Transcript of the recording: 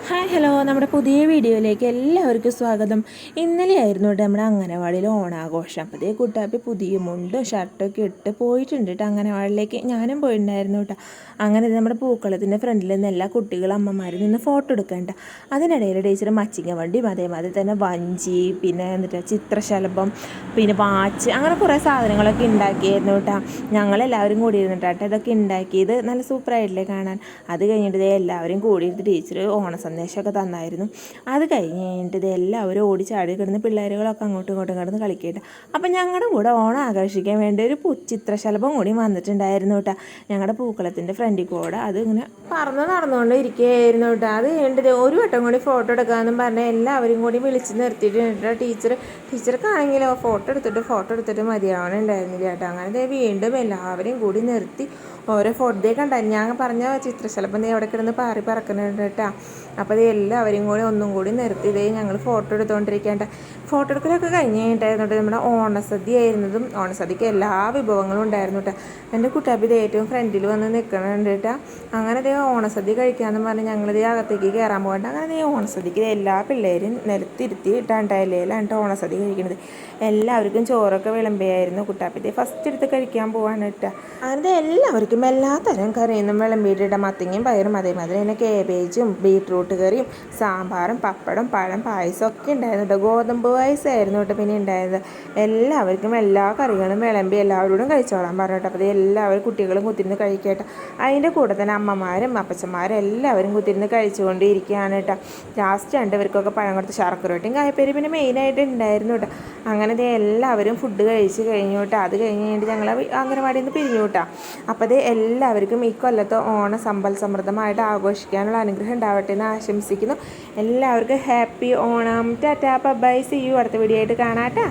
Hi hello, നമ്മുടെ പുതിയ വീഡിയോയിലേക്ക് എല്ലാവർക്കും സ്വാഗതം. ഇന്നലെയായിരുന്നു കേട്ടോ നമ്മുടെ അംഗനവാടിയിൽ ഓണാഘോഷം. അപ്പോൾ അതേ കുട്ടാപ്പി പുതിയ മുണ്ടും ഷർട്ടൊക്കെ ഇട്ട് പോയിട്ടുണ്ട് കേട്ടോ അംഗനവാടിയിലേക്ക്. ഞാനും പോയിട്ടുണ്ടായിരുന്നു കേട്ടോ. അങ്ങനെ നമ്മുടെ പൂക്കളത്തിൻ്റെ ഫ്രണ്ടിൽ നിന്ന് എല്ലാ കുട്ടികളും അമ്മമാരിൽ നിന്ന് ഫോട്ടോ എടുക്കേണ്ട. അതിനിടയിൽ ടീച്ചർ മച്ചിങ്ങ വണ്ടിയും അതേമാതിരി തന്നെ വഞ്ചി, പിന്നെ എന്നിട്ട് ചിത്രശലഭം, പിന്നെ വാച്ച്, അങ്ങനെ കുറേ സാധനങ്ങളൊക്കെ ഉണ്ടാക്കിയായിരുന്നു കേട്ടോ. ഞങ്ങളെല്ലാവരും കൂടി ഇരുന്നിട്ടാട്ടോ ഇതൊക്കെ ഉണ്ടാക്കിയത്. നല്ല സൂപ്പറായിട്ടില്ലേ കാണാൻ. അത് കഴിഞ്ഞിട്ട് എല്ലാവരും കൂടിയിരുന്ന് ടീച്ചർ സന്ദേശമൊക്കെ തന്നായിരുന്നു. അത് കഴിഞ്ഞിട്ട് ഇത് എല്ലാവരും ഓടിച്ചാടി കിടന്ന് പിള്ളേരുകളൊക്കെ അങ്ങോട്ടും ഇങ്ങോട്ടും കിടന്ന് കളിക്കട്ടെ. അപ്പം ഞങ്ങളുടെ കൂടെ ഓണം ആഘോഷിക്കാൻ വേണ്ടി ഒരു ചിത്രശലഭം കൂടി വന്നിട്ടുണ്ടായിരുന്നു കേട്ടോ. ഞങ്ങളുടെ പൂക്കളത്തിൻ്റെ ഫ്രണ്ടിൽ കൂടെ അത് ഇങ്ങനെ നടന്നുകൊണ്ട് ഇരിക്കുകയായിരുന്നു കേട്ടോ. അത് കഴിഞ്ഞിട്ട് ഒരു വട്ടം കൂടി ഫോട്ടോ എടുക്കാമെന്നും പറഞ്ഞാൽ എല്ലാവരും കൂടി വിളിച്ച് നിർത്തിയിട്ടുണ്ട് ടീച്ചർക്കാണെങ്കിലോ ഫോട്ടോ എടുത്തിട്ട് മതിയാവണുണ്ടായിരുന്നില്ല കേട്ടോ. അങ്ങനെ വീണ്ടും എല്ലാവരെയും കൂടി നിർത്തി ഓരോ ഫോട്ടോ കണ്ടായിരുന്നു. ഞാൻ പറഞ്ഞ ചിത്രശലഭം അവിടെ കിടന്ന് പാറി പറക്കുന്നുണ്ട് കേട്ടോ. അപ്പോൾ ഇത് എല്ലാവരും കൂടി ഒന്നും കൂടി നിർത്തി ഞങ്ങൾ ഫോട്ടോ എടുത്തുകൊണ്ടിരിക്കേണ്ട. ഫോട്ടോ എടുക്കലൊക്കെ കഴിഞ്ഞിട്ടായിരുന്നു നമ്മുടെ ഓണസദ്യ ആയിരുന്നതും. ഓണസദ്യക്ക് എല്ലാ വിഭവങ്ങളും ഉണ്ടായിരുന്നു കേട്ടോ. എൻ്റെ കുട്ടാപ്പി ഇത് ഏറ്റവും ഫ്രണ്ടിൽ വന്ന് നിൽക്കണുണ്ട് കേട്ടോ. അങ്ങനെ ഇതേ ഓണസദ്യ കഴിക്കാമെന്ന് പറഞ്ഞ് ഞങ്ങളിത് അകത്തേക്ക് കയറാൻ പോകണ്ട. അങ്ങനെ ഓണസദ്യക്ക് എല്ലാ പിള്ളേരും നിലത്തിരുത്തി ഇട്ടാണ്ടയിലാണ് ഓണസദ്യ കഴിക്കുന്നത്. എല്ലാവർക്കും ചോറൊക്കെ വിളമ്പിയായിരുന്നു. കുട്ടാപ്പി ഫസ്റ്റ് എടുത്ത് കഴിക്കാൻ പോവാണ് കേട്ടോ. അങ്ങനെ എല്ലാവർക്കും എല്ലാ തരം കറിയൊന്നും വിളമ്പിയിട്ടിട്ട മത്തങ്ങയും പയറും അതേമാതിരി തന്നെ കേബേജും ബീട്രൂട്ട് കറിയും സാമ്പാറും പപ്പടം പഴം പായസം ഒക്കെ ഉണ്ടായിരുന്നു കേട്ടോ. ഗോതമ്പ് പായസമായിരുന്നു കേട്ടോ പിന്നെ ഉണ്ടായത്. എല്ലാവർക്കും എല്ലാ കറികളും വിളമ്പി എല്ലാവരോടും കഴിച്ചോളാൻ പറഞ്ഞു കേട്ടോ. അപ്പോൾ എല്ലാവരും കുട്ടികളും കുത്തിരുന്ന് കഴിക്കട്ടെ. അതിൻ്റെ കൂടെ തന്നെ അമ്മമാരും അപ്പച്ചന്മാരും എല്ലാവരും കുത്തിരുന്ന് കഴിച്ചുകൊണ്ടിരിക്കുകയാണ് കേട്ടോ. ലാസ്റ്റ് രണ്ടുപേർക്കൊക്കെ പഴം കൊടുത്ത് ശർക്കരവട്ടിയും കായപ്പേരി പിന്നെ മെയിനായിട്ട് ഉണ്ടായിരുന്നു കേട്ടോ. അങ്ങനെ എല്ലാവരും ഫുഡ് കഴിച്ച് കഴിഞ്ഞു കേട്ടോ. അത് കഴിഞ്ഞിട്ട് ഞങ്ങൾ അംഗനവാടിയിൽ നിന്ന് പിരിഞ്ഞു കേട്ടോ. അപ്പോൾ എല്ലാവർക്കും ഈ കൊല്ലത്തെ ഓണം സമ്പൽ സമൃദ്ധമായിട്ട് ആഘോഷിക്കാനുള്ള അനുഗ്രഹം ഉണ്ടാവട്ടെ എന്ന് ആശംസിക്കുന്നു. എല്ലാവർക്കും happy Onam. Tata bye, see you. അടുത്ത വീഡിയോ ആയിട്ട് കാണാം കേട്ടോ.